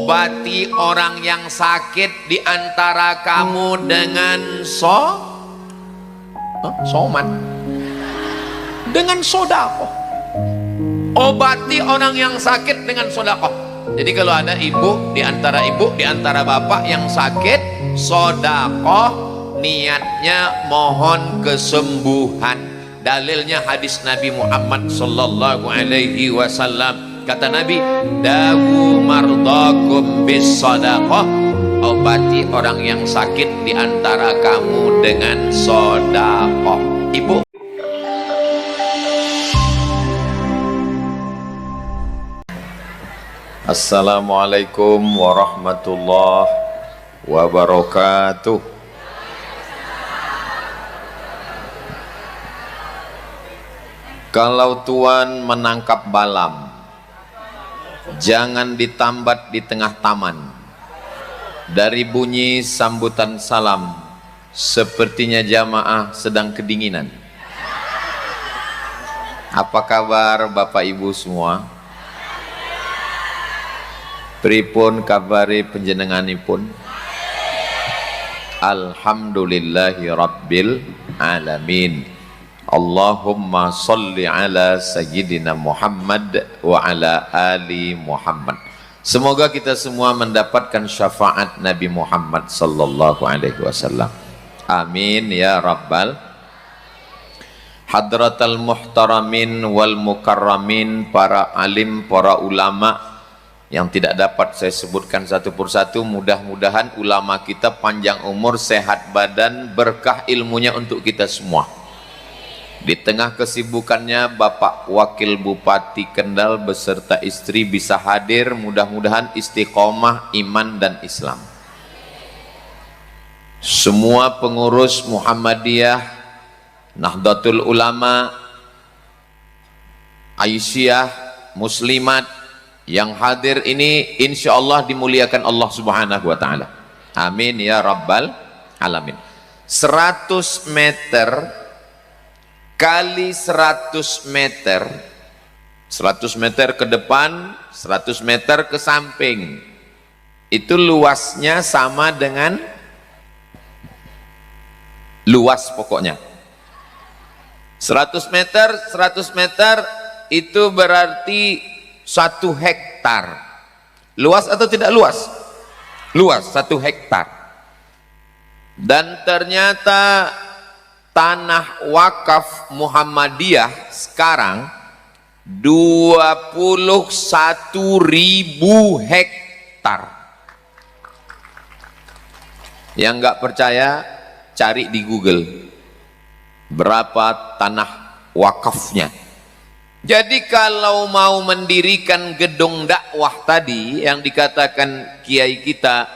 obati orang yang sakit di antara kamu dengan soman, dengan sodako. Obati orang yang sakit dengan sodako. Jadi kalau ada ibu di antara bapak yang sakit, sodako, niatnya mohon kesembuhan. Dalilnya hadis Nabi Muhammad sallallahu alaihi wasallam. Kata Nabi, dawu mardakum bis sadaqah, obati orang yang sakit di antara kamu dengan sedekah. Ibu, Assalamualaikum warahmatullahi wabarakatuh. Kalau Tuan menangkap balam, jangan ditambat di tengah taman. Dari bunyi sambutan salam, sepertinya jamaah sedang kedinginan. Apa kabar Bapak Ibu semua? Pripun kabari panjenenganipun? Alhamdulillahi Rabbil Alamin. Allahumma salli ala sayyidina Muhammad wa ala ali Muhammad. Semoga kita semua mendapatkan syafaat Nabi Muhammad sallallahu alaihi wasallam. Amin ya rabbal. Hadratal muhtaramin wal mukarramin, para alim, para ulama yang tidak dapat saya sebutkan satu persatu. Mudah-mudahan ulama kita panjang umur, sehat badan, berkah ilmunya untuk kita semua. Di tengah kesibukannya Bapak Wakil Bupati Kendal beserta istri bisa hadir, mudah-mudahan istiqomah iman dan Islam. Semua pengurus Muhammadiyah, Nahdlatul Ulama, Aisyah, Muslimat yang hadir ini insya Allah dimuliakan Allah subhanahu wa ta'ala. Amin ya rabbal alamin. 100 meter kali 100 meter, 100 meter ke depan, 100 meter ke samping, itu luasnya sama dengan luas, pokoknya 100 meter itu berarti 1 hektar. Luas atau tidak luas? Luas, 1 hektar. Dan ternyata tanah wakaf Muhammadiyah sekarang 21.000 hektar. Yang nggak percaya cari di Google berapa tanah wakafnya. Jadi kalau mau mendirikan gedung dakwah tadi yang dikatakan kiai kita,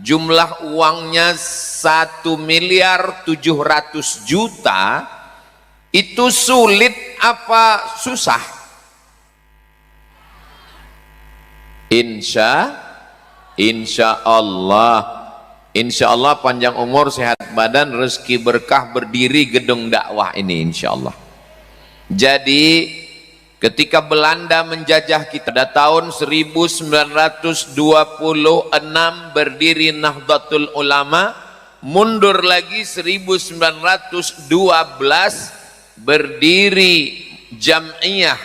jumlah uangnya 1.700.000.000, itu sulit apa susah? Insya Allah panjang umur, sehat badan, rezeki berkah, berdiri gedung dakwah ini insya Allah. Jadi ketika Belanda menjajah kita pada tahun 1926 berdiri Nahdlatul Ulama, mundur lagi 1912 berdiri Jam'iyah,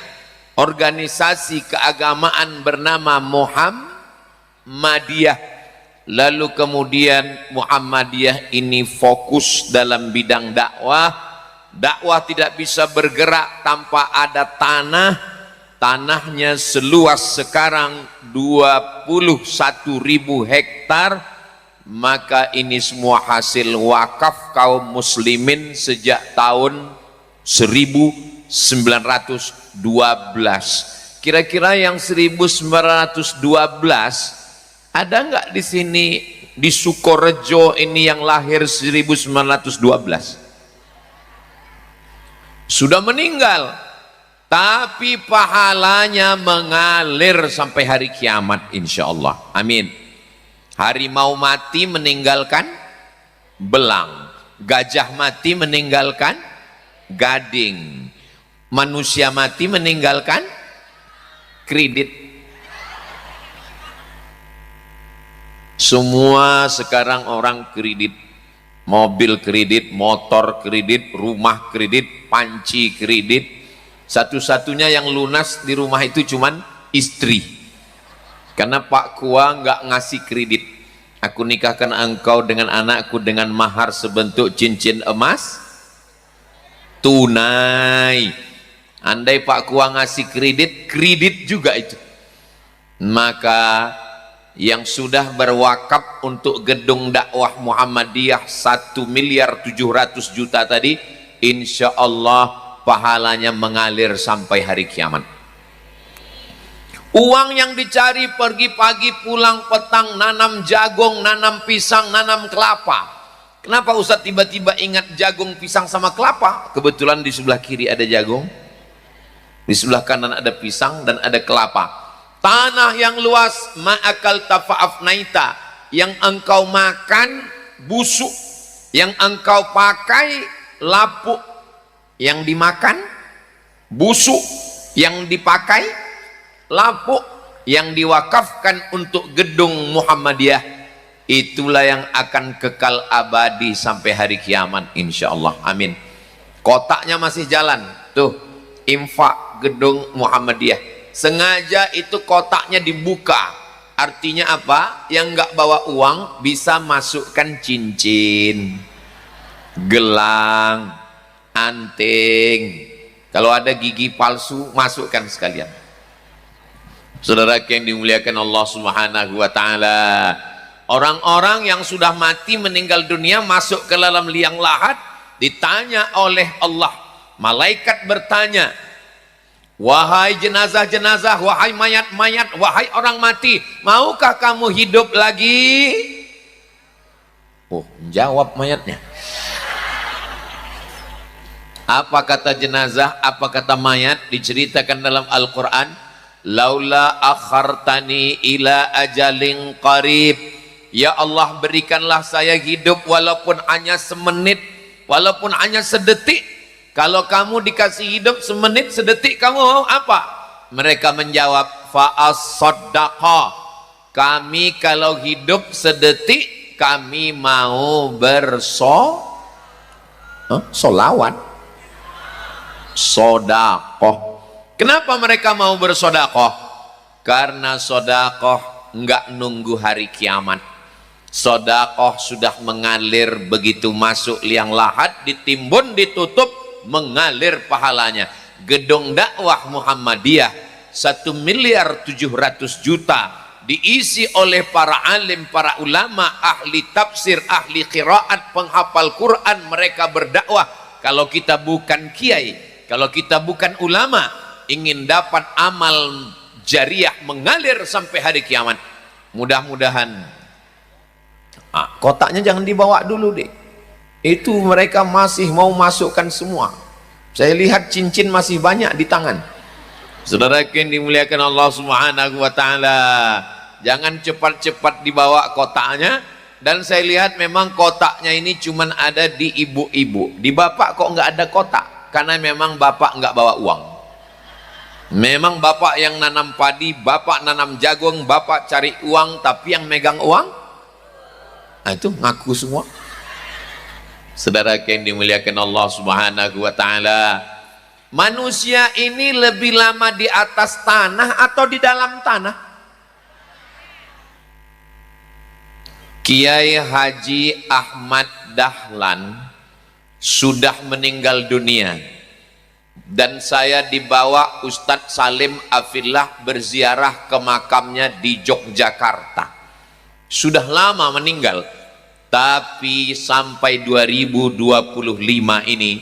organisasi keagamaan bernama Muhammadiyah. Lalu kemudian Muhammadiyah ini fokus dalam bidang dakwah. Dakwah tidak bisa bergerak tanpa ada tanah. Tanahnya seluas sekarang 21.000 hektar. Maka ini semua hasil wakaf kaum muslimin sejak tahun 1912. Kira-kira yang 1912 ada nggak di sini, di Sukorejo ini yang lahir 1912? Sudah meninggal, tapi pahalanya mengalir sampai hari kiamat insya Allah. Amin. Harimau mati meninggalkan belang, gajah mati meninggalkan gading, manusia mati meninggalkan kredit. Semua sekarang orang kredit, mobil kredit, motor kredit, rumah kredit, panci kredit. Satu-satunya yang lunas di rumah itu cuman istri, karena Pak Kua nggak ngasih kredit. Aku nikahkan engkau dengan anakku dengan mahar sebentuk cincin emas tunai. Andai Pak Kua ngasih kredit, kredit juga itu. Maka yang sudah berwakaf untuk gedung dakwah Muhammadiyah 1.700.000.000 tadi, insya Allah pahalanya mengalir sampai hari kiamat. Uang yang dicari pergi pagi pulang petang, nanam jagung, nanam pisang, nanam kelapa. Kenapa Ustaz tiba-tiba ingat jagung, pisang sama kelapa? Kebetulan di sebelah kiri ada jagung, di sebelah kanan ada pisang dan ada kelapa. Tanah yang luas, ma'akal tafa'afnaita, yang engkau makan busuk, yang engkau pakai lapuk, yang dimakan busuk, yang dipakai lapuk, yang diwakafkan untuk gedung Muhammadiyah, itulah yang akan kekal abadi sampai hari kiamat insyaallah. Amin. Kotaknya masih jalan tuh, infak gedung Muhammadiyah. Sengaja itu kotaknya dibuka, artinya apa? Yang nggak bawa uang bisa masukkan cincin, gelang, anting. Kalau ada gigi palsu masukkan sekalian. Saudara yang dimuliakan Allah Subhanahu wa taala, orang-orang yang sudah mati meninggal dunia masuk ke dalam liang lahat, ditanya oleh Allah, malaikat bertanya, wahai jenazah-jenazah, wahai mayat-mayat, wahai orang mati, maukah kamu hidup lagi? Oh, jawab mayatnya. Apa kata jenazah, apa kata mayat? Diceritakan dalam Al-Quran, laula akhartani ila ajalin qarib, ya Allah berikanlah saya hidup walaupun hanya semenit, walaupun hanya sedetik. Kalau kamu dikasih hidup semenit sedetik, kamu mau apa? Mereka menjawab, fa'as-saddaqa, kami kalau hidup sedetik kami mau solawat, sodakoh. Kenapa mereka mau bersodakoh? Karena sodakoh enggak nunggu hari kiamat. Sodakoh sudah mengalir, begitu masuk liang lahat, ditimbun, ditutup, mengalir pahalanya. Gedung dakwah Muhammadiyah 1.700.000.000 diisi oleh para alim, para ulama, ahli tafsir, ahli qiraat, penghafal Quran. Mereka berdakwah. Kalau kita bukan kiai, kalau kita bukan ulama, ingin dapat amal jariah mengalir sampai hari kiamat, mudah-mudahan kotaknya jangan dibawa dulu deh. Itu mereka masih mau masukkan semua. Saya lihat cincin masih banyak di tangan. Saudara yang dimuliakan Allah Subhanahu wa taala, jangan cepat-cepat dibawa kotaknya. Dan saya lihat memang kotaknya ini cuman ada di ibu-ibu. Di bapak kok nggak ada kotak? Karena memang bapak nggak bawa uang. Memang bapak yang nanam padi, bapak nanam jagung, bapak cari uang, tapi yang megang uang, nah itu ngaku semua. Saudara yang dimuliakan Allah Subhanahu wa taala, manusia ini lebih lama di atas tanah atau di dalam tanah? Kiai Haji Ahmad Dahlan sudah meninggal dunia, dan saya dibawa Ustadz Salim Afillah berziarah ke makamnya di Yogyakarta. Sudah lama meninggal, tapi sampai 2025 ini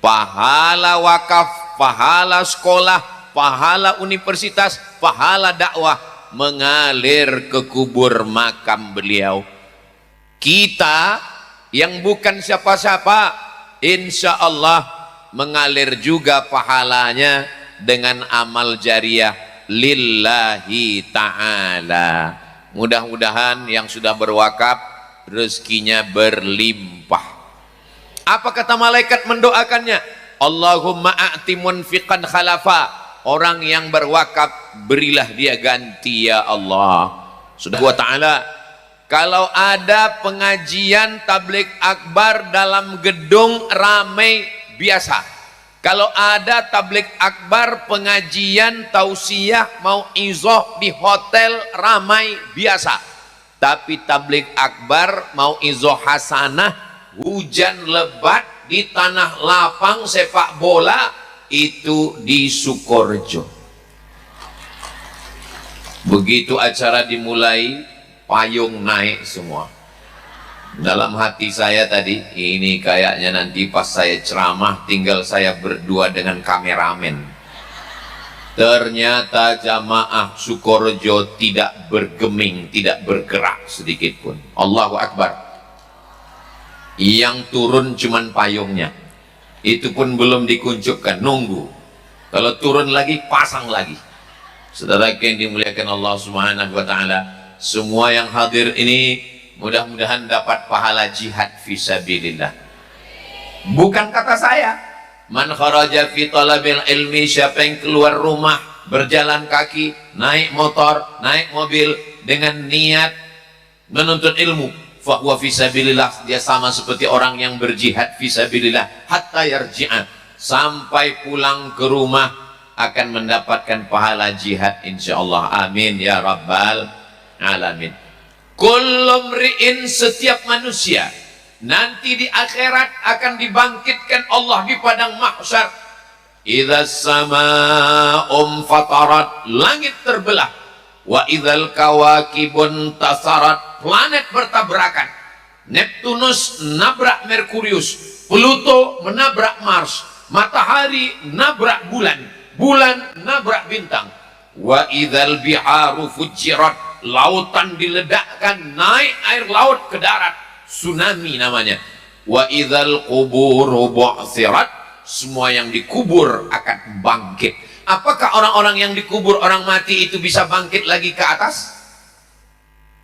pahala wakaf, pahala sekolah, pahala universitas, pahala dakwah mengalir ke kubur makam beliau. Kita yang bukan siapa-siapa, insya Allah mengalir juga pahalanya dengan amal jariah lillahi ta'ala. Mudah-mudahan yang sudah berwakaf rezekinya berlimpah. Apa kata malaikat mendoakannya? Allahumma a'ti munfiqan khalafa, orang yang berwakaf berilah dia ganti ya Allah. Sudah wa ta'ala, Kalau ada pengajian tabligh akbar dalam gedung ramai biasa. Kalau ada tabligh akbar, pengajian, tausiah, mau izoh di hotel ramai biasa. Tapi tabligh akbar, mau izoh hasanah, hujan lebat di tanah lapang sepak bola, itu di Sukorejo. Begitu acara dimulai, payung naik semua. Dalam hati saya tadi, ini kayaknya nanti pas saya ceramah tinggal saya berdua dengan kameramen. Ternyata jamaah Sukorejo tidak bergeming, tidak bergerak sedikit pun. Allahu Akbar. Yang turun cuman payungnya, itu pun belum dikunjukkan, nunggu. Kalau turun lagi, pasang lagi. Saudara yang dimuliakan Allah Subhanahu wa Ta'ala, semua yang hadir ini mudah-mudahan dapat pahala jihad fisabilillah. Bukan kata saya. Man kharaja fi talabil ilmi, siapa yang keluar rumah berjalan kaki, naik motor, naik mobil dengan niat menuntut ilmu, fa huwa fisabilillah, dia sama seperti orang yang berjihad fisabilillah hatta yarji'a, sampai pulang ke rumah akan mendapatkan pahala jihad insyaallah. Amin ya rabbal alamin. Kullu mri'in, setiap manusia nanti di akhirat akan dibangkitkan Allah di padang mahsyar. Idza samaa'um fatarat, langit terbelah. Wa idzal kawakibun tasarat, planet bertabrakan. Neptunus nabrak Merkurius, Pluto menabrak Mars, matahari nabrak bulan, bulan nabrak bintang. Wa idzal biharu fujirat, lautan diledakkan, naik air laut ke darat, tsunami namanya. Wa idzal quburu bu'tsirat, semua yang dikubur akan bangkit. Apakah orang-orang yang dikubur, orang mati itu bisa bangkit lagi ke atas?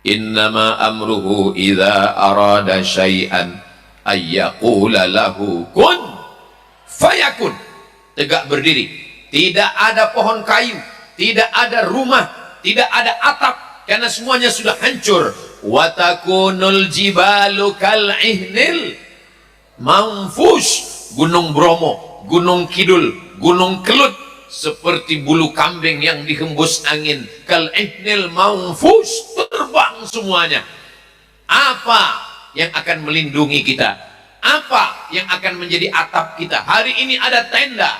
Innama amruhu idza arada syai'an ayyaqula lahu kun fayakun. Tegak berdiri, tidak ada pohon kayu, tidak ada rumah, tidak ada atap, karena semuanya sudah hancur. Wa takunul jibalu kal ihnil manfush, gunung Bromo, gunung Kidul, gunung Kelut seperti bulu kambing yang dihembus angin. Kal ihnil manfush, terbang semuanya. Apa yang akan melindungi kita? Apa yang akan menjadi atap kita? Hari ini ada tenda,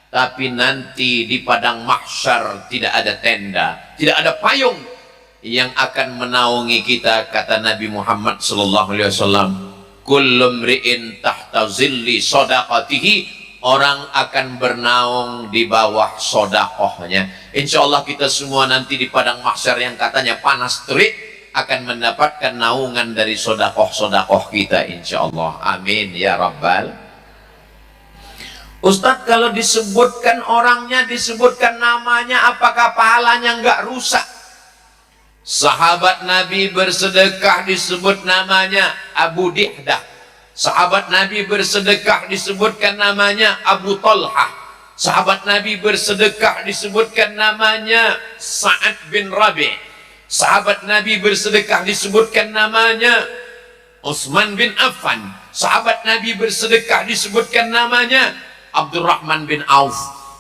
tapi nanti di padang mahsyar tidak ada tenda, tidak ada payung yang akan menaungi kita. Kata Nabi Muhammad sallallahu alaihi wasallam, kullu mri'in tahta zilli shadaqatihi, orang akan bernaung di bawah sedekahnya. Insyaallah kita semua nanti di padang mahsyar yang katanya panas terik akan mendapatkan naungan dari sedekah-sedekah kita insyaallah. Amin ya rabbal. Ustadz, kalau disebutkan orangnya, disebutkan namanya, apakah pahalanya enggak rusak? Sahabat Nabi bersedekah disebut namanya Abu Dihdah. Sahabat Nabi bersedekah disebutkan namanya Abu Talhah. Sahabat Nabi bersedekah disebutkan namanya Sa'ad bin Rabi'. Sahabat Nabi bersedekah disebutkan namanya Utsman bin Affan. Sahabat Nabi bersedekah disebutkan namanya Abdurrahman bin Auf.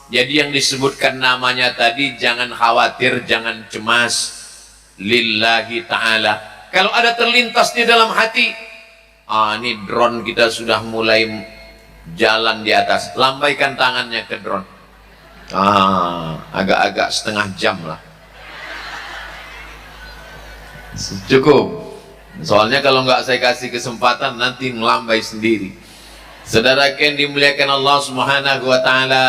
Jadi yang disebutkan namanya tadi jangan khawatir, jangan cemas. Lillahi ta'ala. Kalau ada terlintas di dalam hati, ini drone kita sudah mulai jalan di atas, lambaikan tangannya ke drone. Agak-agak setengah jam lah, cukup. Soalnya kalau nggak saya kasih kesempatan nanti ngelambai sendiri. Saudara yang dimuliakan Allah Subhanahu wa Ta'ala,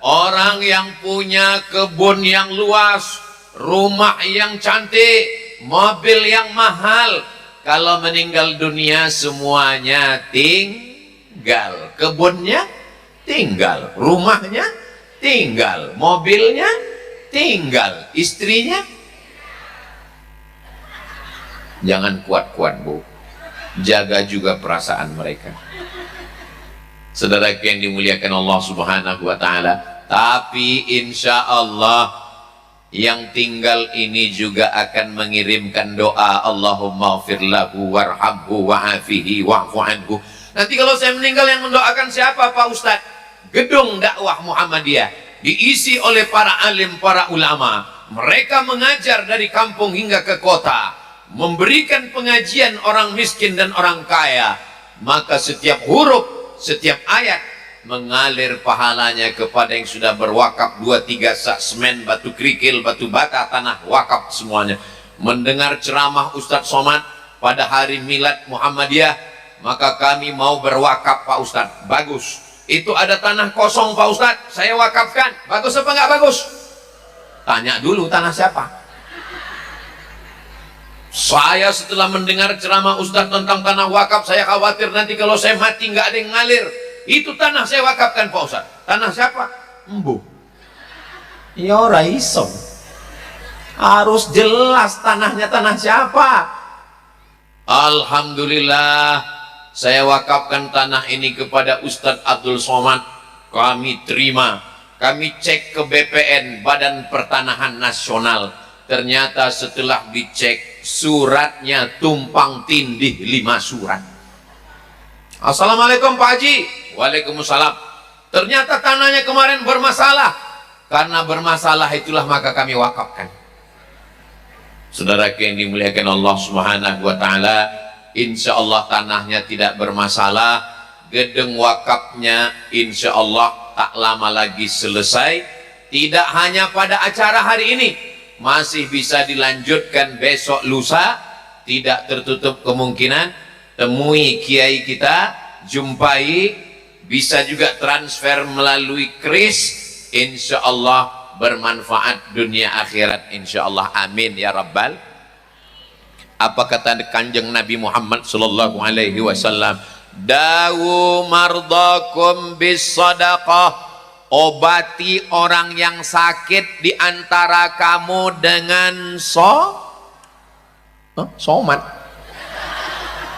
orang yang punya kebun yang luas, rumah yang cantik, mobil yang mahal, kalau meninggal dunia semuanya tinggal. Kebunnya tinggal, rumahnya tinggal, mobilnya tinggal, istrinya. Jangan kuat-kuat bu, jaga juga perasaan mereka. Saudara yang dimuliakan Allah Subhanahu wa Ta'ala, tapi insya Allah yang tinggal ini juga akan mengirimkan doa Allahumma ighfir lahu warhamhu wa'afihi wa'fu anhu. Nanti kalau saya meninggal yang mendoakan siapa Pak Ustadz? Gedung dakwah Muhammadiyah diisi oleh para alim, para ulama. Mereka mengajar dari kampung hingga ke kota, memberikan pengajian orang miskin dan orang kaya. Maka setiap huruf, setiap ayat mengalir pahalanya kepada yang sudah berwakaf 2-3 sak semen, batu kerikil, batu bata, tanah wakaf semuanya. Mendengar ceramah Ustadz Somad pada hari milad Muhammadiyah, maka kami mau berwakaf Pak Ustadz. Bagus, itu ada tanah kosong Pak Ustadz, saya wakafkan. Bagus apa nggak bagus? Tanya dulu tanah siapa. Saya setelah mendengar ceramah Ustadz tentang tanah wakaf, saya khawatir nanti kalau saya mati nggak ada yang ngalir. Itu tanah saya wakafkan Pak Ustadz. Tanah siapa? Embu. Ya ora iso. Harus jelas tanahnya tanah siapa. Alhamdulillah, saya wakafkan tanah ini kepada Ustadz Abdul Somad. Kami terima. Kami cek ke BPN, Badan Pertanahan Nasional. Ternyata setelah dicek, suratnya tumpang tindih 5 surat. Assalamualaikum Pak Haji. Waalaikumsalam. Ternyata tanahnya kemarin bermasalah. Karena bermasalah itulah maka kami wakafkan. Saudara yang dimuliakan Allah Subhanahu wa taala, insya Allah tanahnya tidak bermasalah. Gedung wakafnya insya Allah tak lama lagi selesai. Tidak hanya pada acara hari ini, masih bisa dilanjutkan besok lusa. Tidak tertutup kemungkinan. Temui kiai kita, jumpai, bisa juga transfer melalui kris, insya Allah bermanfaat dunia akhirat, insya Allah. Amin ya rabbal. Apa kata kanjeng Nabi Muhammad sallallahu alaihi wasallam? Dawu mardakum bis sadaqah. Obati orang yang sakit di antara kamu dengan somat,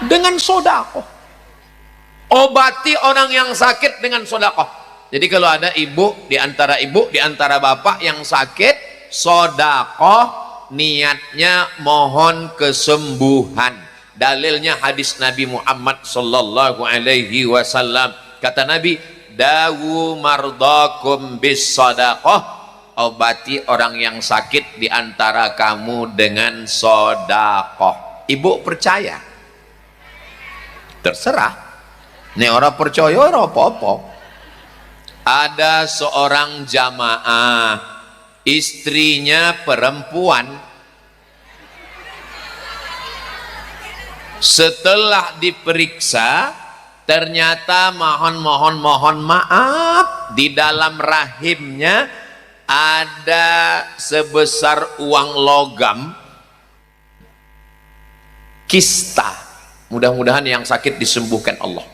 dengan sodakoh. Obati orang yang sakit dengan sodakoh. Jadi kalau ada ibu, di antara bapak yang sakit, sodakoh, niatnya mohon kesembuhan. Dalilnya hadis Nabi Muhammad sallallahu alaihi wasallam. Kata Nabi, dawu mardakum bis sadaqah. Obati orang yang sakit di antara kamu dengan sedekah. Ibu percaya? Terserah. Nek ora percaya ora apa-apa. Ada seorang jamaah, istrinya perempuan. Setelah diperiksa, ternyata mohon maaf, di dalam rahimnya ada sebesar uang logam, kista. Mudah-mudahan yang sakit disembuhkan Allah.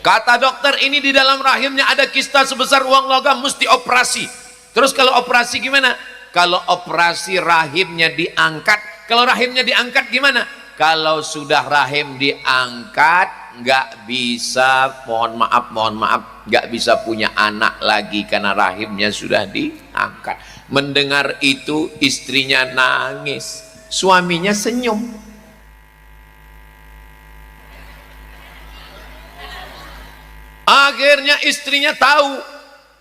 Kata dokter, ini di dalam rahimnya ada kista sebesar uang logam, mesti operasi. Terus kalau operasi gimana? Kalau operasi rahimnya diangkat. Kalau rahimnya diangkat gimana? Kalau sudah rahim diangkat, nggak bisa, mohon maaf, nggak bisa punya anak lagi karena rahimnya sudah diangkat. Mendengar itu istrinya nangis, suaminya senyum. Akhirnya istrinya tahu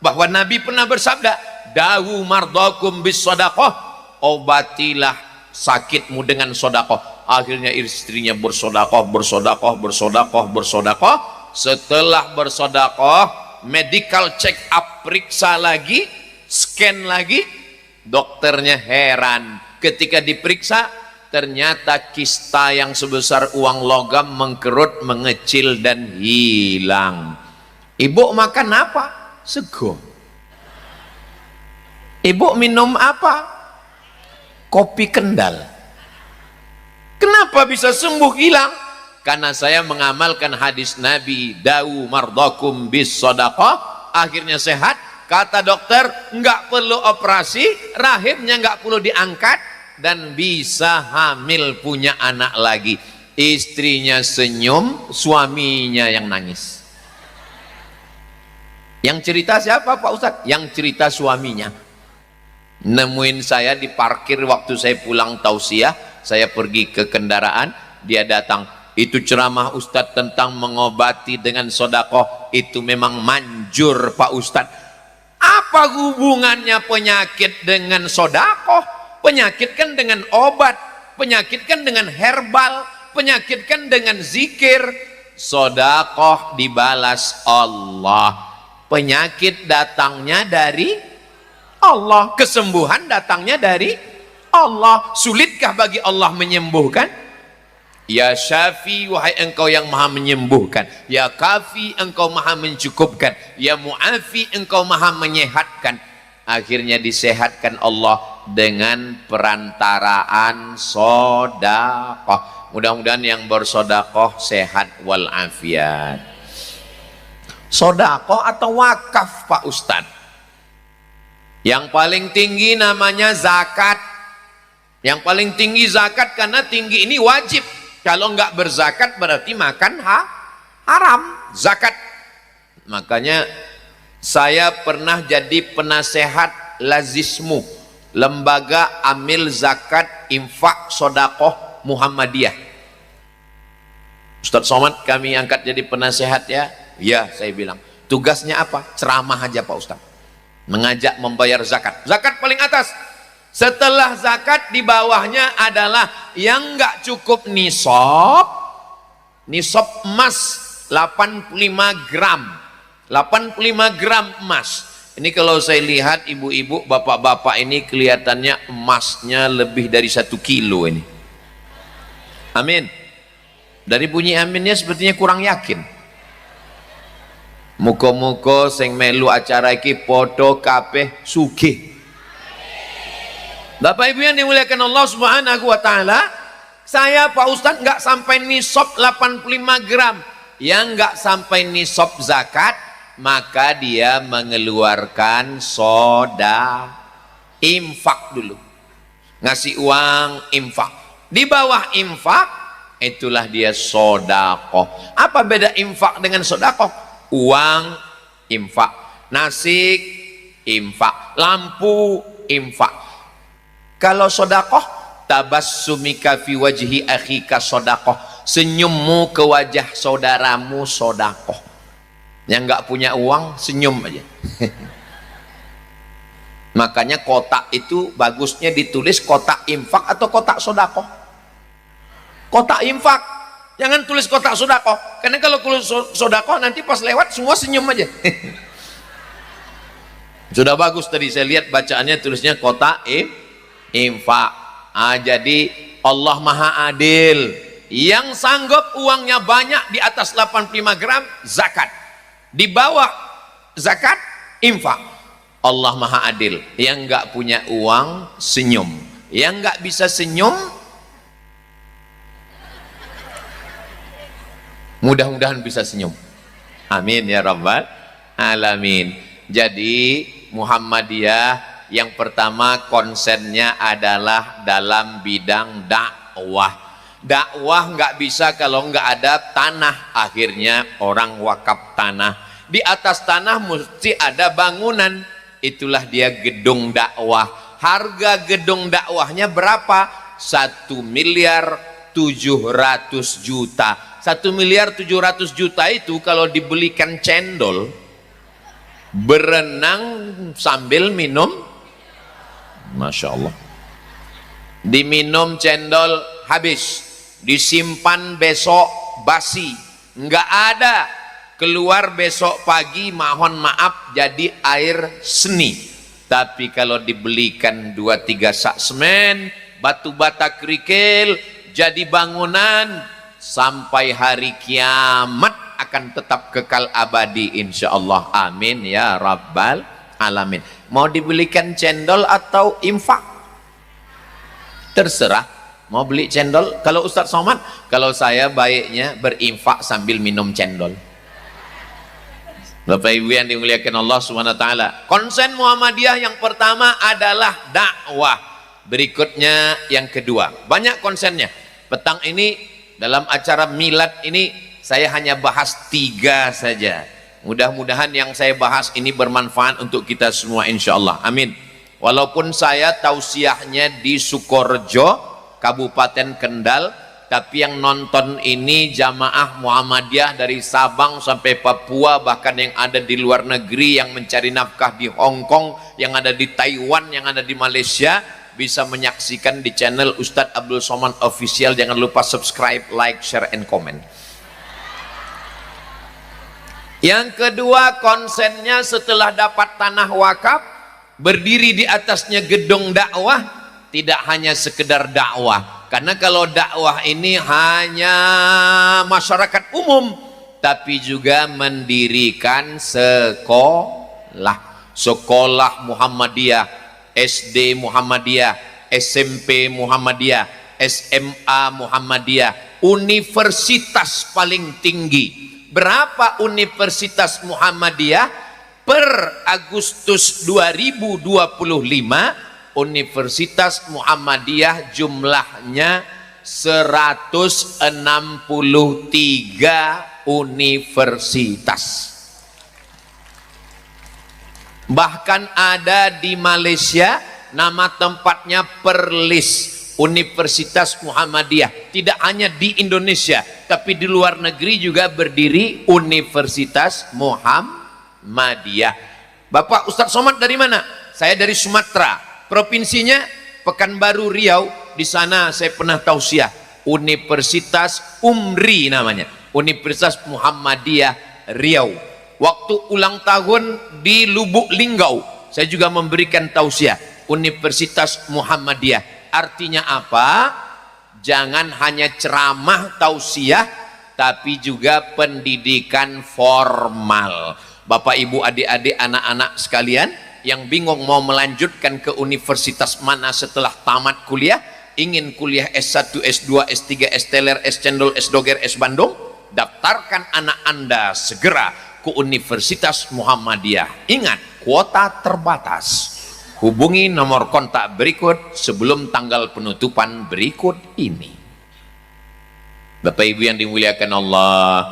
bahwa Nabi pernah bersabda, dawu mardakum bis sadaqah, obatilah sakitmu dengan sedekah. Akhirnya istrinya bersedekah. Setelah bersedekah, medical check up, periksa lagi, scan lagi, dokternya heran. Ketika diperiksa, ternyata kista yang sebesar uang logam mengkerut, mengecil dan hilang. Ibu makan apa? Sego. Ibu minum apa? Kopi Kendal. Kenapa bisa sembuh hilang? Karena saya mengamalkan hadis Nabi, dawu mardakum bis sadaqah, akhirnya sehat. Kata dokter, nggak perlu operasi, rahimnya nggak perlu diangkat, dan bisa hamil, punya anak lagi. Istrinya senyum, suaminya yang nangis. Yang cerita siapa Pak Ustadz? Yang cerita suaminya. Nemuin saya di parkir waktu saya pulang tausiah, saya pergi ke kendaraan, dia datang, itu ceramah Ustadz tentang mengobati dengan sodakoh, itu memang manjur Pak Ustadz. Apa hubungannya penyakit dengan sodakoh? Penyakit kan dengan obat, penyakit kan dengan herbal, penyakit kan dengan zikir. Sodakoh dibalas Allah, penyakit datangnya dari Allah, kesembuhan datangnya dari Allah. Sulitkah bagi Allah menyembuhkan? Ya Syafi, wahai engkau yang maha menyembuhkan. Ya Kafi, engkau maha mencukupkan. Ya Mu'afi, engkau maha menyehatkan. Akhirnya disehatkan Allah dengan perantaraan sodakoh. Mudah-mudahan yang bersodakoh sehat walafiat. Sodakoh atau wakaf Pak Ustadz? Yang paling tinggi namanya zakat. Yang paling tinggi zakat karena tinggi ini wajib. Kalau enggak berzakat berarti makan haram. Zakat. Makanya saya pernah jadi penasehat Lazismu, Lembaga Amil Zakat Infak Sodakoh Muhammadiyah. Ustadz Somad kami angkat jadi penasehat ya. Ya, saya bilang. Tugasnya apa? Ceramah aja Pak Ustadz. Mengajak membayar zakat. Zakat paling atas. Setelah zakat di bawahnya adalah yang enggak cukup nisab. Nisab emas 85 gram. 85 gram emas. Ini kalau saya lihat ibu-ibu, bapak-bapak ini kelihatannya emasnya lebih dari 1 kilo ini. Amin. Dari bunyi aminnya sepertinya kurang yakin. Muka-muka sing melu acara iki podo kabeh sugih. Bapak Ibu yang dimuliakan Allah Subhanahu wa taala, saya Pak Ustadz enggak sampai nisab 85 gram. Yang enggak sampai nisab zakat, maka dia mengeluarkan infak dulu. Ngasih uang infak. Di bawah infak itulah dia sodakoh. Apa beda infak dengan sodakoh? Uang infak, nasi infak, lampu infak. Kalau sodakoh, tabassumika fi wajhi akhika sodakoh, senyummu ke wajah saudaramu sodakoh. Yang nggak punya uang senyum aja. Makanya kotak itu bagusnya ditulis kotak infak atau kotak sodakoh. Kotak infak. Jangan tulis kotak sodakoh, karena kalau tulis sodakoh nanti pas lewat semua senyum aja. Sudah bagus tadi saya lihat bacaannya tulisnya kotak infak. Jadi Allah Maha Adil. Yang sanggup uangnya banyak di atas 85 gram zakat. Di bawah zakat infak. Allah Maha Adil. Yang enggak punya uang senyum. Yang enggak bisa senyum mudah-mudahan bisa senyum. Amin ya rabbal alamin. Jadi Muhammadiyah yang pertama konsennya adalah dalam bidang dakwah. Dakwah nggak bisa kalau nggak ada tanah. Akhirnya orang wakaf tanah. Di atas tanah mesti ada bangunan. Itulah dia gedung dakwah. Harga gedung dakwahnya berapa? 1.700.000.000. 1.700.000.000 itu kalau dibelikan cendol, berenang sambil minum, Masya Allah, diminum cendol habis, disimpan besok basi, nggak ada, keluar besok pagi mohon maaf jadi air seni. Tapi kalau dibelikan 2-3 sak semen, batu bata kerikil, jadi bangunan sampai hari kiamat akan tetap kekal abadi insyaallah. Amin ya rabbal alamin. Mau dibelikan cendol atau infak? Terserah. Mau beli cendol? Kalau Ustadz Somad, kalau saya baiknya berinfak sambil minum cendol. Bapak Ibu yang dimuliakan Allah Subhanahu wa taala. Konsen Muhammadiyah yang pertama adalah dakwah. Berikutnya yang kedua. Banyak konsennya. Petang ini dalam acara milad ini saya hanya bahas 3 saja. Mudah-mudahan yang saya bahas ini bermanfaat untuk kita semua insyaallah. Amin. Walaupun saya tausiahnya di Sukorejo, Kabupaten Kendal, tapi yang nonton ini jamaah Muhammadiyah dari Sabang sampai Papua, bahkan yang ada di luar negeri, yang mencari nafkah di Hong Kong, yang ada di Taiwan, yang ada di Malaysia, bisa menyaksikan di channel Ustadz Abdul Somad Official. Jangan lupa subscribe, like, share, and comment. Yang kedua, konsennya setelah dapat tanah wakaf, berdiri di atasnya gedung dakwah, tidak hanya sekedar dakwah. Karena kalau dakwah ini hanya masyarakat umum, tapi juga mendirikan sekolah Muhammadiyah, SD Muhammadiyah, SMP Muhammadiyah, SMA Muhammadiyah, universitas paling tinggi. Berapa universitas Muhammadiyah? Per Agustus 2025 Universitas Muhammadiyah jumlahnya 163 universitas. Bahkan ada di Malaysia, nama tempatnya Perlis, Universitas Muhammadiyah. Tidak hanya di Indonesia, tapi di luar negeri juga berdiri Universitas Muhammadiyah. Bapak Ustadz Somad dari mana? Saya dari Sumatera. Provinsinya Pekanbaru Riau. Di sana saya pernah tausiah. Universitas Umri namanya, Universitas Muhammadiyah Riau. Waktu ulang tahun di Lubuk Linggau, saya juga memberikan tausiah Universitas Muhammadiyah. Artinya apa? Jangan hanya ceramah tausiah, tapi juga pendidikan formal. Bapak ibu adik-adik anak-anak sekalian yang bingung mau melanjutkan ke universitas mana setelah tamat kuliah, ingin kuliah S1, S2, S3, S teler, S cendol, S doger, S Bandung, daftarkan anak Anda segera ke Universitas Muhammadiyah. Ingat, kuota terbatas. Hubungi nomor kontak berikut sebelum tanggal penutupan berikut ini. Bapak Ibu yang dimuliakan Allah,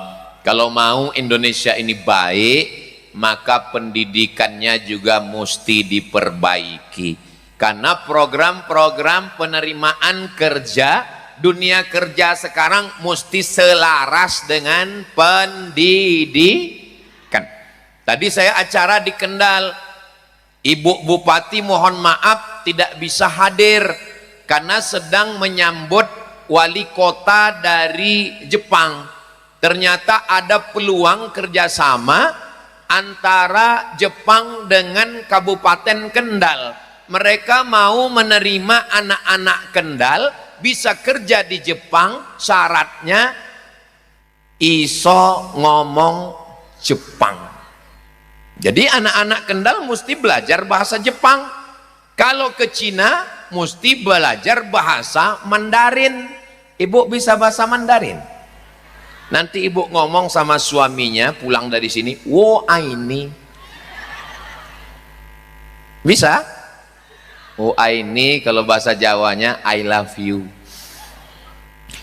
kalau mau Indonesia ini baik, maka pendidikannya juga mesti diperbaiki. Karena program-program penerimaan kerja, dunia kerja sekarang mesti selaras dengan pendidikan. Tadi saya acara di Kendal, Ibu Bupati mohon maaf tidak bisa hadir karena sedang menyambut wali kota dari Jepang. Ternyata ada peluang kerjasama antara Jepang dengan Kabupaten Kendal. Mereka mau menerima anak-anak Kendal bisa kerja di Jepang, syaratnya iso ngomong Jepang. Jadi anak-anak Kendal mesti belajar bahasa Jepang. Kalau ke Cina mesti belajar bahasa Mandarin. Ibu bisa bahasa Mandarin? Nanti ibu ngomong sama suaminya pulang dari sini, wo aini. Bisa? Wo aini kalau bahasa Jawanya I love you.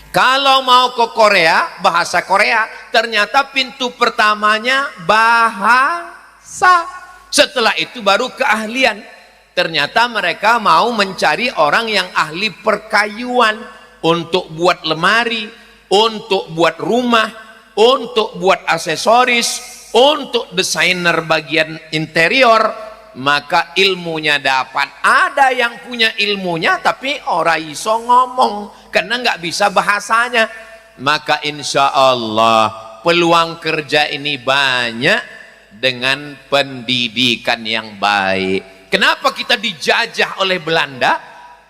Kalau mau ke Korea, bahasa Korea, ternyata pintu pertamanya bahasa. Setelah itu baru keahlian. Ternyata mereka mau mencari orang yang ahli perkayuan untuk buat lemari, untuk buat rumah, untuk buat aksesoris, untuk desainer bagian interior. Maka ilmunya dapat. Ada yang punya ilmunya tapi orang iso ngomong karena nggak bisa bahasanya. Maka insya Allah peluang kerja ini banyak dengan pendidikan yang baik. Kenapa kita dijajah oleh Belanda?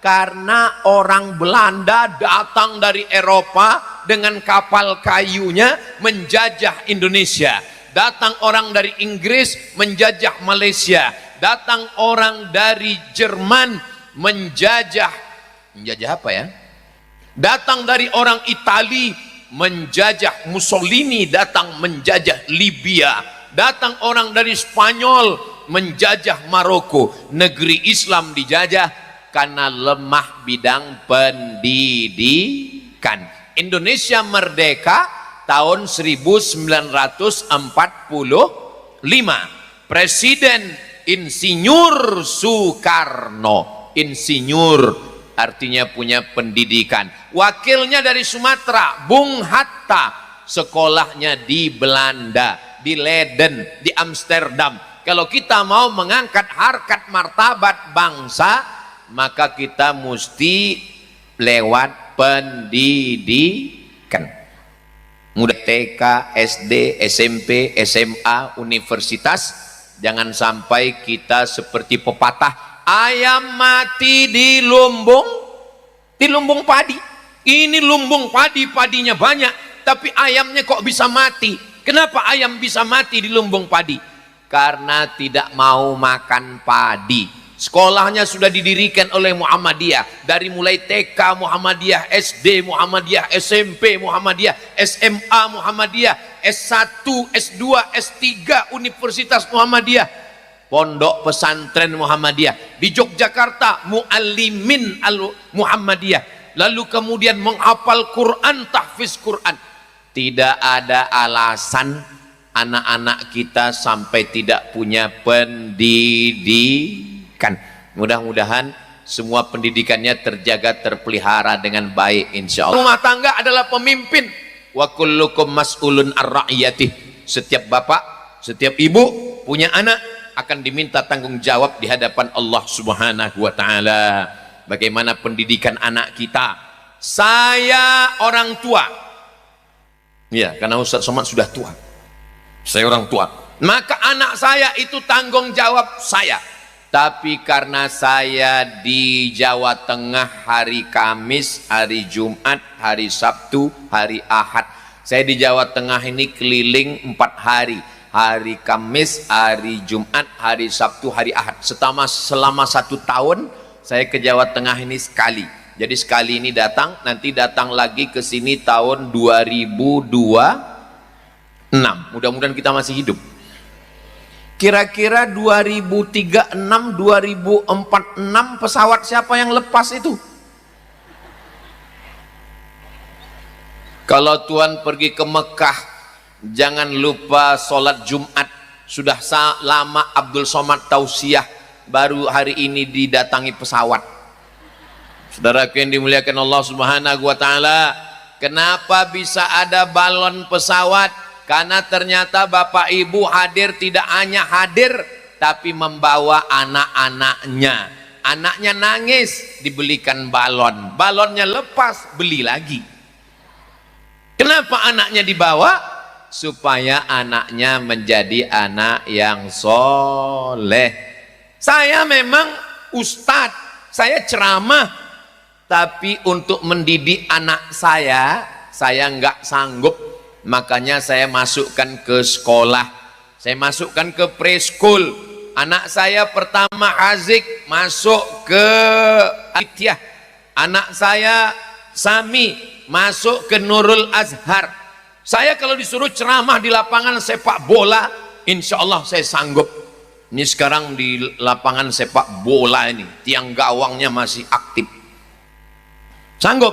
Karena orang Belanda datang dari Eropa dengan kapal kayunya menjajah Indonesia. Datang orang dari Inggris menjajah Malaysia. Datang orang dari Jerman menjajah apa ya? Datang dari orang Itali menjajah Mussolini, datang menjajah Libya. Datang orang dari Spanyol menjajah Maroko. Negeri Islam dijajah karena lemah bidang pendidikan. Indonesia merdeka tahun 1945. Presiden Insinyur Soekarno. Insinyur artinya punya pendidikan. Wakilnya dari Sumatera, Bung Hatta, sekolahnya di Belanda, di Leiden, di Amsterdam. Kalau kita mau mengangkat harkat martabat bangsa, maka kita mesti lewat pendidikan. Mudah TK, SD, SMP, SMA, universitas. Jangan sampai kita seperti pepatah, ayam mati di lumbung padi. Ini lumbung padi, padinya banyak, tapi ayamnya kok bisa mati? Kenapa ayam bisa mati di lumbung padi? Karena tidak mau makan padi. Sekolahnya sudah didirikan oleh Muhammadiyah, dari mulai TK Muhammadiyah, SD Muhammadiyah, SMP Muhammadiyah, SMA Muhammadiyah, S1, S2, S3 Universitas Muhammadiyah, Pondok Pesantren Muhammadiyah. Di Yogyakarta Muallimin Muhammadiyah. Lalu kemudian menghafal Quran, tahfiz Quran. Tidak ada alasan anak-anak kita sampai tidak punya pendidikan. Mudah-mudahan semua pendidikannya terjaga, terpelihara dengan baik, insya Allah. Rumah tangga adalah pemimpin. Wa kullukum mas'ulun ar-ra'iyatih. Setiap bapak, setiap ibu punya anak akan diminta tanggung jawab di hadapan Allah Subhanahu wa taala. Bagaimana pendidikan anak kita? Saya orang tua. Ya, karena Ustaz Somad sudah tua. Saya orang tua. Maka anak saya itu tanggung jawab saya. Tapi karena saya di Jawa Tengah hari Kamis, hari Jumat, hari Sabtu, hari Ahad. Saya di Jawa Tengah ini keliling 4 hari. Hari Kamis, hari Jumat, hari Sabtu, hari Ahad. Selama 1 tahun saya ke Jawa Tengah ini sekali. Jadi sekali ini datang, nanti datang lagi ke sini tahun 2026. Mudah-mudahan kita masih hidup. Kira-kira 2036, 2046 pesawat siapa yang lepas itu? Kalau Tuhan pergi ke Mekah, jangan lupa sholat Jumat. Sudah lama Abdul Somad tausiah, baru hari ini didatangi pesawat. Saudaraku yang dimuliakan Allah Subhanahu wa taala, kenapa bisa ada balon pesawat? Karena ternyata bapak ibu hadir, tidak hanya hadir tapi membawa anak-anaknya. Anaknya nangis, dibelikan balon. Balonnya lepas, beli lagi. Kenapa anaknya dibawa? Supaya anaknya menjadi anak yang soleh. Saya memang ustadz, saya ceramah, tapi untuk mendidik anak saya nggak sanggup. Makanya saya masukkan ke sekolah, saya masukkan ke preschool. Anak saya pertama Hazik masuk ke Aditya, anak saya Sami masuk ke Nurul Azhar. Saya kalau disuruh ceramah di lapangan sepak bola, insya Allah saya sanggup. Ini sekarang di lapangan sepak bola ini tiang gawangnya masih aktif, sanggup.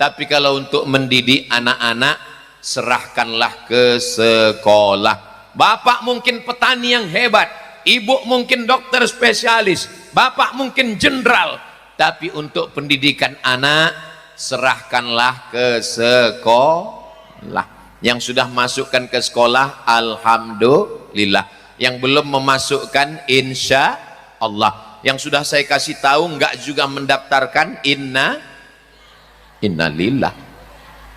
Tapi kalau untuk mendidik anak-anak, serahkanlah ke sekolah. Bapak mungkin petani yang hebat, ibu mungkin dokter spesialis, bapak mungkin jenderal, tapi untuk pendidikan anak serahkanlah ke sekolah. Yang sudah masukkan ke sekolah, alhamdulillah. Yang belum memasukkan, insya Allah. Yang sudah saya kasih tahu enggak juga mendaftarkan, innalillah.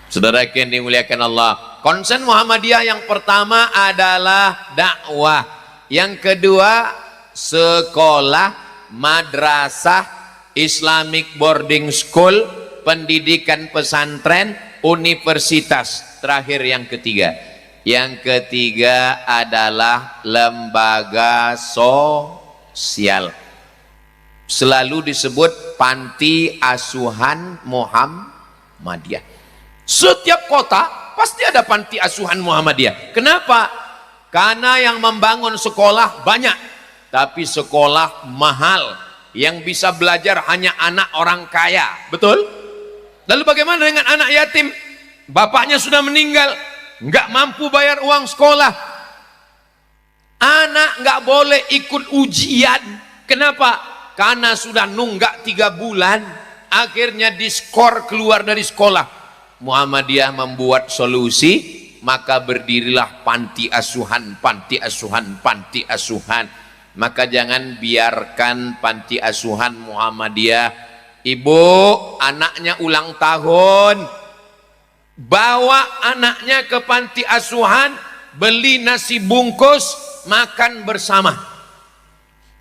Saudara yang dimuliakan Allah, konsen Muhammadiyah yang pertama adalah dakwah, yang kedua sekolah, madrasah, Islamic boarding school, pendidikan pesantren, universitas. Terakhir yang ketiga. Yang ketiga adalah lembaga sosial. Selalu disebut panti asuhan Muhammadiyah. Setiap kota pasti ada panti asuhan Muhammadiyah. Kenapa? Karena yang membangun sekolah banyak, tapi sekolah mahal. Yang bisa belajar hanya anak orang kaya. Betul? Lalu bagaimana dengan anak yatim? Bapaknya sudah meninggal, nggak mampu bayar uang sekolah. Anak nggak boleh ikut ujian. Kenapa? Karena sudah nunggak 3 bulan, akhirnya diskor keluar dari sekolah. Muhammadiyah membuat solusi, maka berdirilah panti asuhan, panti asuhan, panti asuhan. Maka jangan biarkan panti asuhan Muhammadiyah. Ibu, anaknya ulang tahun, bawa anaknya ke panti asuhan, beli nasi bungkus, makan bersama.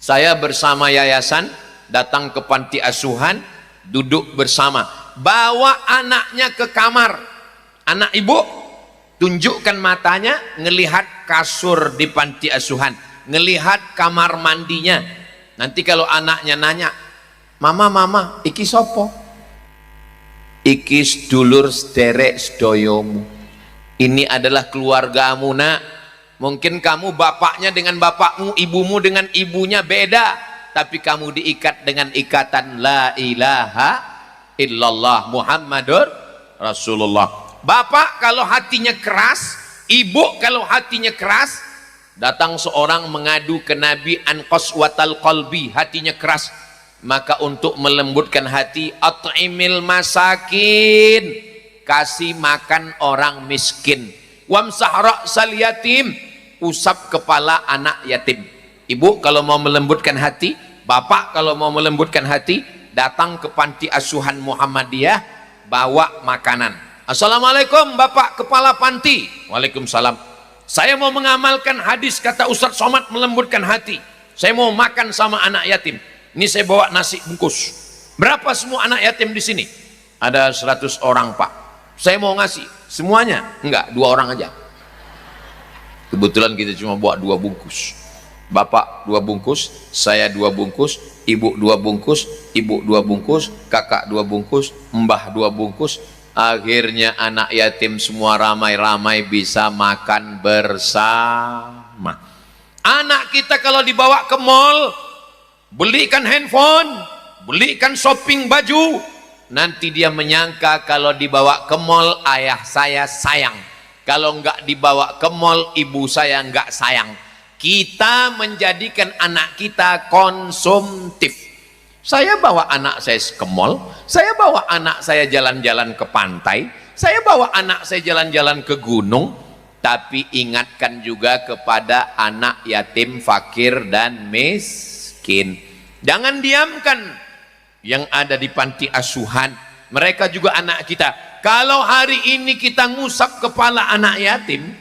Saya bersama yayasan datang ke panti asuhan, duduk bersama, bawa anaknya ke kamar. Anak ibu tunjukkan matanya, ngelihat kasur di panti asuhan, ngelihat kamar mandinya. Nanti kalau anaknya nanya, mama, iki sopo? Iki sedulur sederek sedoyomu. Ini adalah keluargamu, nak. Mungkin kamu bapaknya dengan bapakmu, ibumu dengan ibunya beda, tapi kamu diikat dengan ikatan la ilaha illallah Muhammadur Rasulullah. Bapak kalau hatinya keras, ibu kalau hatinya keras, datang seorang mengadu ke Nabi an qaswatal qalbi, hatinya keras, maka untuk melembutkan hati, at'imil masakin, kasih makan orang miskin, wamsah ra'sal yatim, usap kepala anak yatim. Ibu kalau mau melembutkan hati, bapak kalau mau melembutkan hati, datang ke panti asuhan Muhammadiyah, bawa makanan. Assalamualaikum bapak kepala panti. Waalaikumsalam. Saya mau mengamalkan hadis kata Ustadz Somad melembutkan hati. Saya mau makan sama anak yatim. Ini saya bawa nasi bungkus. Berapa semua anak yatim di sini? Ada 100 orang pak. Saya mau ngasih semuanya? Enggak, 2 orang aja. Kebetulan kita cuma bawa 2 bungkus. Bapak 2 bungkus, saya 2 bungkus, ibu 2 bungkus, ibu 2 bungkus, kakak 2 bungkus, mbah 2 bungkus. Akhirnya anak yatim semua ramai-ramai bisa makan bersama. Anak kita kalau dibawa ke mall, belikan handphone, belikan shopping baju, nanti dia menyangka kalau dibawa ke mall ayah saya sayang, kalau enggak dibawa ke mall ibu saya enggak sayang. Kita menjadikan anak kita konsumtif. Saya bawa anak saya ke mall, saya bawa anak saya jalan-jalan ke pantai, saya bawa anak saya jalan-jalan ke gunung, tapi ingatkan juga kepada anak yatim, fakir dan miskin. Jangan diamkan yang ada di panti asuhan, mereka juga anak kita. Kalau hari ini kita ngusap kepala anak yatim,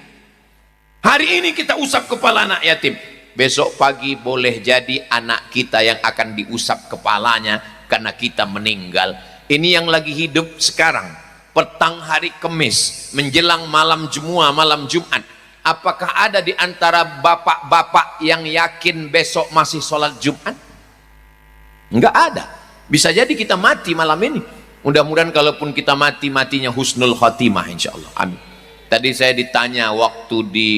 hari ini kita usap kepala anak yatim, besok pagi boleh jadi anak kita yang akan diusap kepalanya karena kita meninggal. Ini yang lagi hidup sekarang, petang hari Kamis menjelang malam Jumu'ah, malam Jumat. Apakah ada di antara bapak-bapak yang yakin besok masih sholat Jumat? Enggak ada. Bisa jadi kita mati malam ini. Mudah-mudahan kalaupun kita mati, matinya husnul khotimah insyaallah. Amin. Tadi saya ditanya waktu di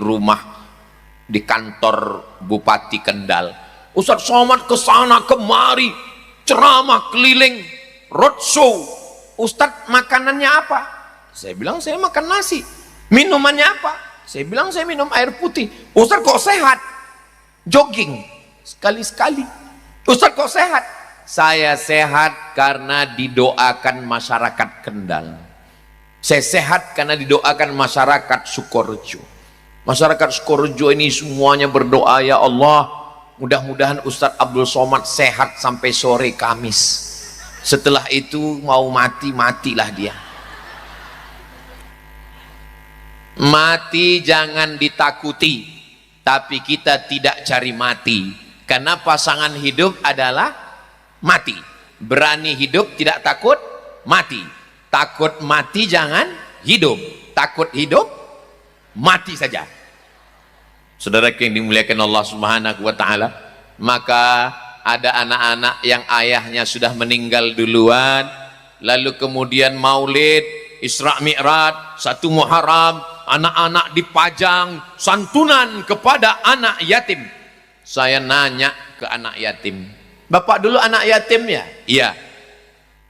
rumah, di kantor Bupati Kendal, Ustadz Somad kesana kemari ceramah keliling roadshow, Ustadz makanannya apa? Saya bilang saya makan nasi. Minumannya apa? Saya bilang saya minum air putih. Ustadz kok sehat? Jogging sekali-sekali. Ustadz kok sehat? Saya sehat karena didoakan masyarakat Kendal. Saya sehat karena didoakan masyarakat Sukorejo. Masyarakat Sukorejo ini semuanya berdoa, ya Allah, mudah-mudahan Ustadz Abdul Somad sehat sampai sore Kamis. Setelah itu mau mati, matilah dia. Mati jangan ditakuti, tapi kita tidak cari mati, karena pasangan hidup adalah mati. Berani hidup tidak takut mati. Takut mati jangan hidup. Takut hidup mati saja. Saudara yang dimuliakan Allah Subhanahu wa taala, maka ada anak-anak yang ayahnya sudah meninggal duluan, lalu kemudian Maulid, Isra Mi'raj, 1 Muharram, anak-anak dipajang santunan kepada anak yatim. Saya nanya ke anak yatim, Bapak dulu anak yatim ya? Iya.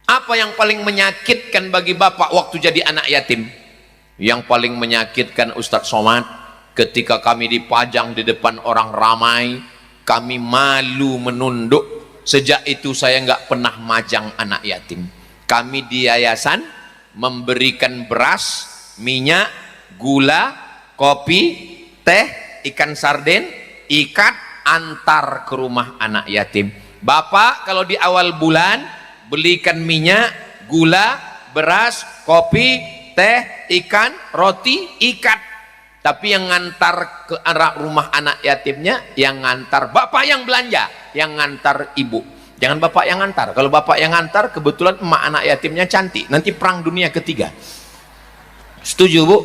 Apa yang paling menyakitkan bagi Bapak waktu jadi anak yatim? Yang paling menyakitkan Ustadz Somad, Ketika kami dipajang di depan orang ramai, kami malu menunduk. Sejak itu saya nggak pernah majang anak yatim. Kami di yayasan memberikan beras, minyak, gula, kopi, teh, ikan sarden, ikat, antar ke rumah anak yatim. Bapak kalau di awal bulan belikan minyak, gula, beras, kopi, teh, ikan, roti, ikat. Tapi yang ngantar ke arah rumah anak yatimnya, yang ngantar bapak yang belanja, yang ngantar ibu. Jangan bapak yang ngantar. Kalau bapak yang ngantar, kebetulan emak anak yatimnya cantik. Nanti perang dunia ketiga. Setuju bu?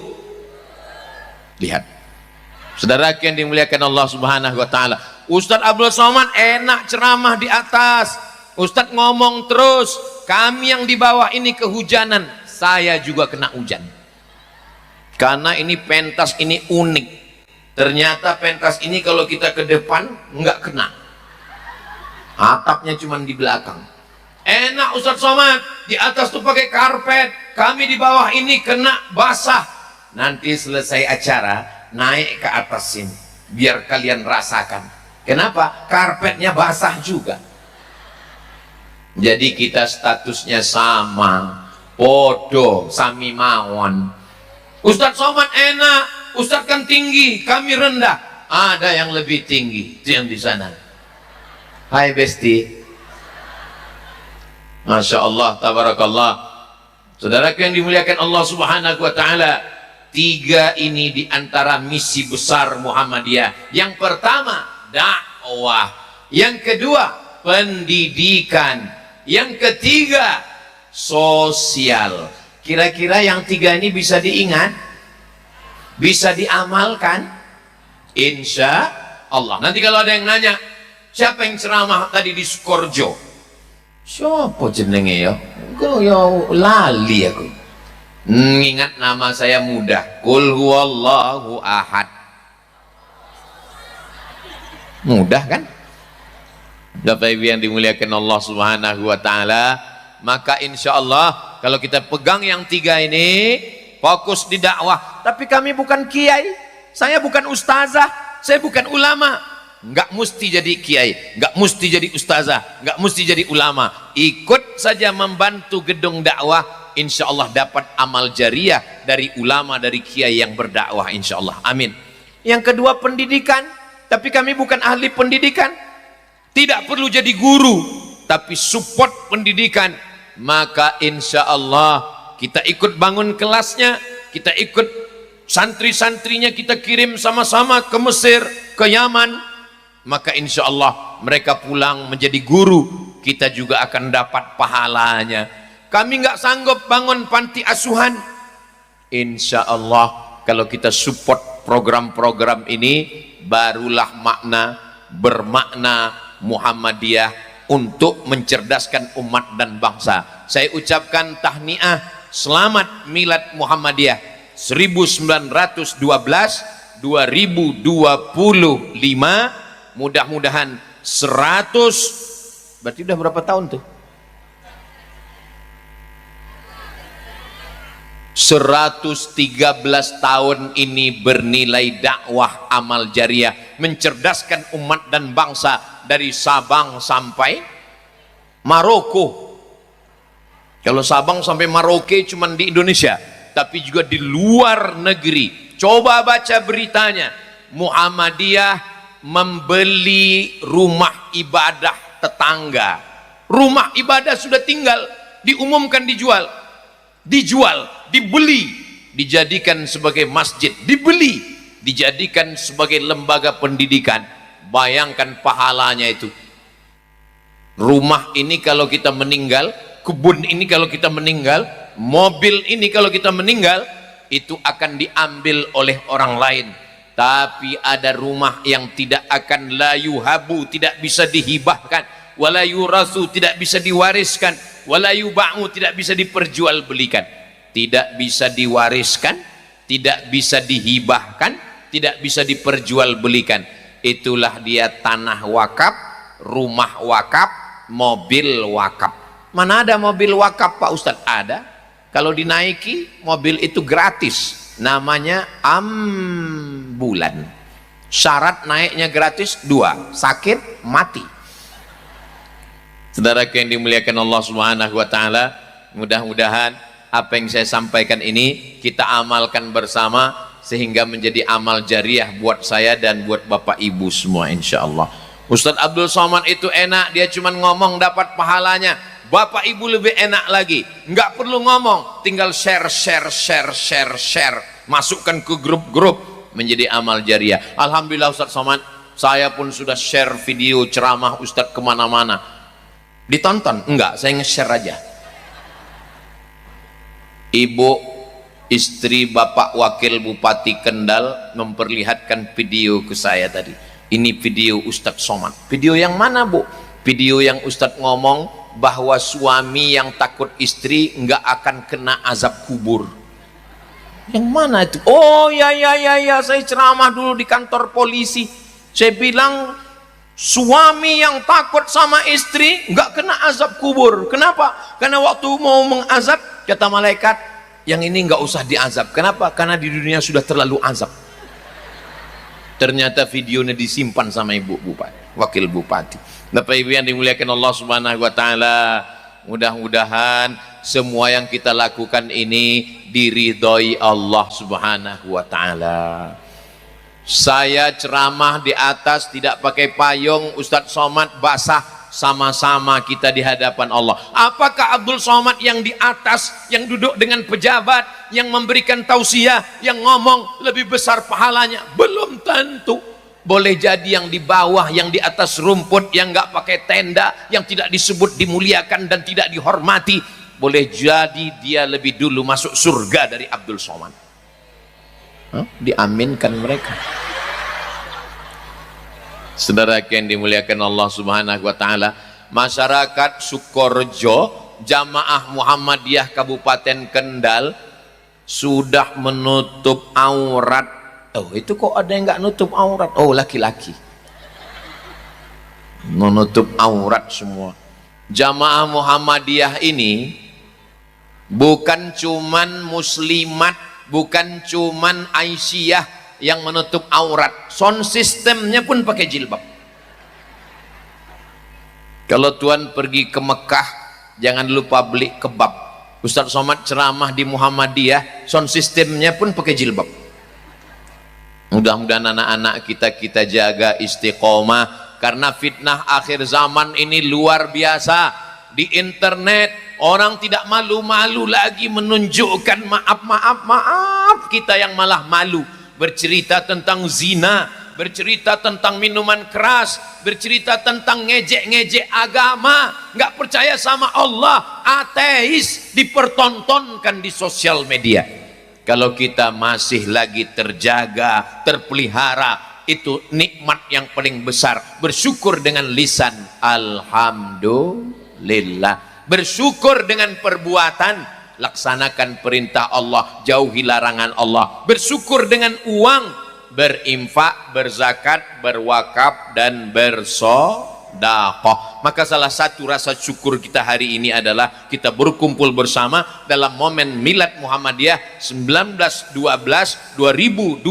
Lihat. Saudara yang dimuliakan Allah Subhanahu Wa Taala. Ustadz Abdul Somad enak ceramah di atas. Ustadz ngomong terus. Kami yang di bawah ini kehujanan. Saya juga kena hujan. Karena ini pentas ini unik. Ternyata pentas ini kalau kita ke depan nggak kena. Atapnya cuma di belakang. Enak Ustadz Somad, di atas tuh pakai karpet. Kami di bawah ini kena basah. Nanti selesai acara naik ke atas sini, biar kalian rasakan. Kenapa? Karpetnya basah juga. Jadi kita statusnya sama, podo, sami mawon. Ustadz Somad enak, Ustadz kan tinggi, kami rendah. Ada yang lebih tinggi, itu yang di sana. Hai Besti. Masya Allah, tabarakallah. Saudaraku yang dimuliakan Allah Subhanahu Wa Taala, 3 ini diantara misi besar Muhammadiyah. Yang pertama dakwah, yang kedua pendidikan, yang ketiga sosial. Kira-kira yang 3 ini bisa diingat, bisa diamalkan, insya Allah. Nanti kalau ada yang nanya, siapa yang ceramah tadi di Sukorjo? Siapa jenenge ya? Kok ya lali aku. Ingat nama saya mudah. Qul huwallahu ahad. Mudah kan? Bapak Ibu yang dimuliakan Allah Subhanahu Wa Taala, maka insya Allah kalau kita pegang yang 3 ini, fokus di dakwah. Tapi kami bukan kiai, saya bukan ustazah, saya bukan ulama. Nggak mesti jadi kiai, nggak mesti jadi ustazah, nggak mesti jadi ulama. Ikut saja membantu gedung dakwah, insya Allah dapat amal jariah dari ulama, dari kiai yang berdakwah, insya Allah. Amin. Yang kedua pendidikan, tapi kami bukan ahli pendidikan. Tidak perlu jadi guru, tapi support pendidikan. Maka insya Allah kita ikut bangun kelasnya, kita ikut santri-santrinya, kita kirim sama-sama ke Mesir, ke Yaman. Maka insya Allah mereka pulang menjadi guru, kita juga akan dapat pahalanya. Kami nggak sanggup bangun panti asuhan. Insya Allah kalau kita support program-program ini, barulah bermakna Muhammadiyah untuk mencerdaskan umat dan bangsa. Saya ucapkan tahniah, selamat milad Muhammadiyah 1912 2025. Mudah-mudahan 100, berarti udah berapa tahun tuh? 113 tahun ini bernilai dakwah amal jariah, mencerdaskan umat dan bangsa dari Sabang sampai Maroko. Kalau Sabang sampai Maroke cuma di Indonesia, tapi juga di luar negeri. Coba baca beritanya, Muhammadiyah membeli rumah ibadah tetangga. Rumah ibadah sudah tinggal, diumumkan dijual, dibeli, dijadikan sebagai masjid, dibeli, dijadikan sebagai lembaga pendidikan. Bayangkan pahalanya itu. Rumah ini kalau kita meninggal, kebun ini kalau kita meninggal, mobil ini kalau kita meninggal, itu akan diambil oleh orang lain. Tapi ada rumah yang tidak akan la yuhabu, tidak bisa dihibahkan, wala yurasu, tidak bisa diwariskan, wala yuba'u, tidak bisa diperjualbelikan. Tidak bisa diwariskan, tidak bisa dihibahkan, tidak bisa diperjualbelikan. Itulah dia tanah wakaf, rumah wakaf, mobil wakaf. Mana ada mobil wakaf Pak Ustadz? Ada. Kalau dinaiki mobil itu gratis, namanya bulan. Syarat naiknya gratis 2, sakit mati. Saudara yang dimuliakan Allah Subhanahu wa taala, mudah-mudahan apa yang saya sampaikan ini kita amalkan bersama sehingga menjadi amal jariah buat saya dan buat Bapak Ibu semua insyaallah. Ustadz Abdul Somad itu enak, dia cuma ngomong dapat pahalanya. Bapak Ibu lebih enak lagi, nggak perlu ngomong, tinggal share, masukkan ke grup-grup, menjadi amal jariah. Alhamdulillah Ustadz Somad, saya pun sudah share video ceramah Ustadz kemana-mana. Ditonton? Enggak, saya nge-share aja. Ibu istri Bapak Wakil Bupati Kendal memperlihatkan video ke saya tadi. Ini video Ustadz Somad. Video yang mana, Bu? Video yang Ustadz ngomong bahwa suami yang takut istri nggak akan kena azab kubur. Yang mana itu? Oh ya, saya ceramah dulu di kantor polisi. Saya bilang suami yang takut sama istri nggak kena azab kubur. Kenapa? Karena waktu mau mengazab, kata malaikat, yang ini nggak usah diazab. Kenapa? Karena di dunia sudah terlalu azab. Ternyata videonya disimpan sama Ibu Bupati, Wakil Bupati. Bapak Ibu yang dimuliakan Allah Subhanahu wa taala, mudah-mudahan semua yang kita lakukan ini diridhoi Allah Subhanahu wa taala. Saya ceramah di atas tidak pakai payung, Ustadz Somad basah, sama-sama kita di hadapan Allah. Apakah Abdul Somad yang di atas, yang duduk dengan pejabat, yang memberikan tausiah, yang ngomong lebih besar pahalanya? Belum tentu. Boleh jadi yang di bawah, yang di atas rumput, yang nggak pakai tenda, yang tidak disebut dimuliakan dan tidak dihormati, boleh jadi dia lebih dulu masuk surga dari Abdul Somad. Diaminkan mereka. Saudara yang dimuliakan Allah Subhanahu wa taala, masyarakat Sukorejo, Jamaah Muhammadiyah Kabupaten Kendal sudah menutup aurat. Oh, itu kok ada yang nggak nutup aurat? Oh, laki-laki menutup aurat semua. Jamaah Muhammadiyah ini bukan cuman muslimat, bukan cuman Aisyah yang menutup aurat, sound systemnya pun pakai jilbab. Kalau Tuhan pergi ke Mekah, jangan lupa beli kebab. Ustadz Somad ceramah di Muhammadiyah, sound systemnya pun pakai jilbab. Mudah-mudahan anak-anak kita jaga istiqomah, karena fitnah akhir zaman ini luar biasa. Di internet orang tidak malu-malu lagi menunjukkan maaf, kita yang malah malu bercerita tentang zina, bercerita tentang minuman keras, bercerita tentang ngejek-ngejek agama, nggak percaya sama Allah, ateis, dipertontonkan di sosial media. Kalau kita masih lagi terjaga, terpelihara, itu nikmat yang paling besar. Bersyukur dengan lisan alhamdulillah, bersyukur dengan perbuatan, laksanakan perintah Allah, jauhi larangan Allah. Bersyukur dengan uang, berinfak, berzakat, berwakaf, dan bersedekah. Maka salah satu rasa syukur kita hari ini adalah kita berkumpul bersama dalam momen Milad Muhammadiyah 1912-2025.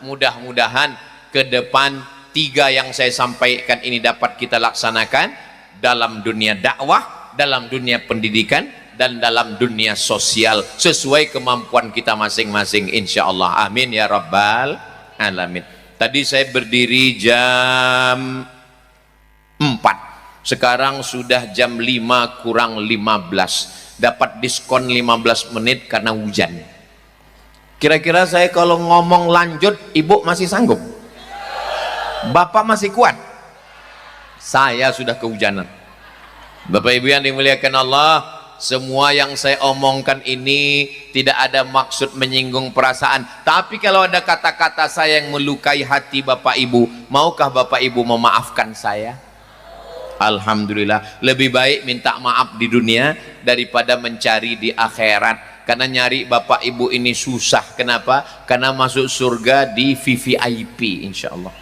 Mudah-mudahan ke depan 3 yang saya sampaikan ini dapat kita laksanakan dalam dunia dakwah, dalam dunia pendidikan, dan dalam dunia sosial sesuai kemampuan kita masing-masing insyaallah. Amin ya rabbal alamin. Tadi saya berdiri jam 4, sekarang sudah jam 5 kurang 15, dapat diskon 15 menit karena hujan. Kira-kira saya kalau ngomong lanjut, ibu masih sanggup? Bapak masih kuat? Saya sudah kehujanan. Bapak ibu yang dimuliakan Allah, semua yang saya omongkan ini tidak ada maksud menyinggung perasaan, tapi kalau ada kata-kata saya yang melukai hati Bapak Ibu, maukah Bapak Ibu memaafkan saya? Alhamdulillah, lebih baik minta maaf di dunia daripada mencari di akhirat. Karena nyari Bapak Ibu ini susah. Kenapa? Karena masuk surga di VVIP insyaallah.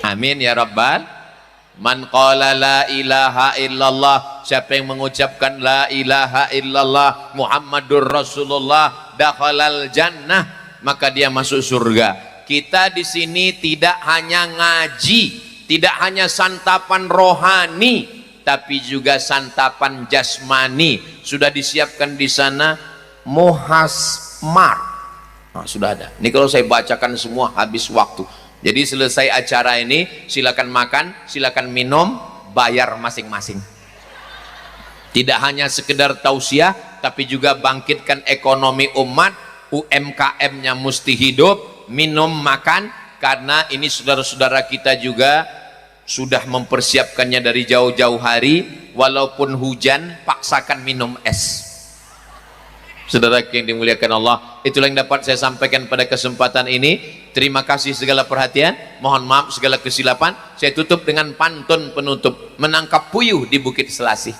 Amin ya rabbal. Man qala la ilaha illallah, siapa yang mengucapkan la ilaha illallah Muhammadur Rasulullah, dakhalal jannah, maka dia masuk surga. Kita di sini tidak hanya ngaji, tidak hanya santapan rohani, tapi juga santapan jasmani. Sudah disiapkan di sana muhasmar. Nah, sudah ada. Ini kalau saya bacakan semua habis waktu. Jadi selesai acara ini silakan makan, silakan minum, bayar masing-masing. Tidak hanya sekedar tausiah, tapi juga bangkitkan ekonomi umat. UMKM-nya mesti hidup, minum, makan, karena ini saudara-saudara kita juga sudah mempersiapkannya dari jauh-jauh hari. Walaupun hujan, paksakan minum es. Saudara yang dimuliakan Allah, itulah yang dapat saya sampaikan pada kesempatan ini. Terima kasih segala perhatian, mohon maaf segala kesilapan. Saya tutup dengan pantun penutup, menangkap puyuh di Bukit Selasih.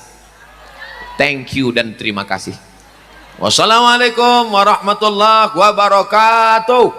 Thank you dan terima kasih. Wassalamualaikum warahmatullahi wabarakatuh.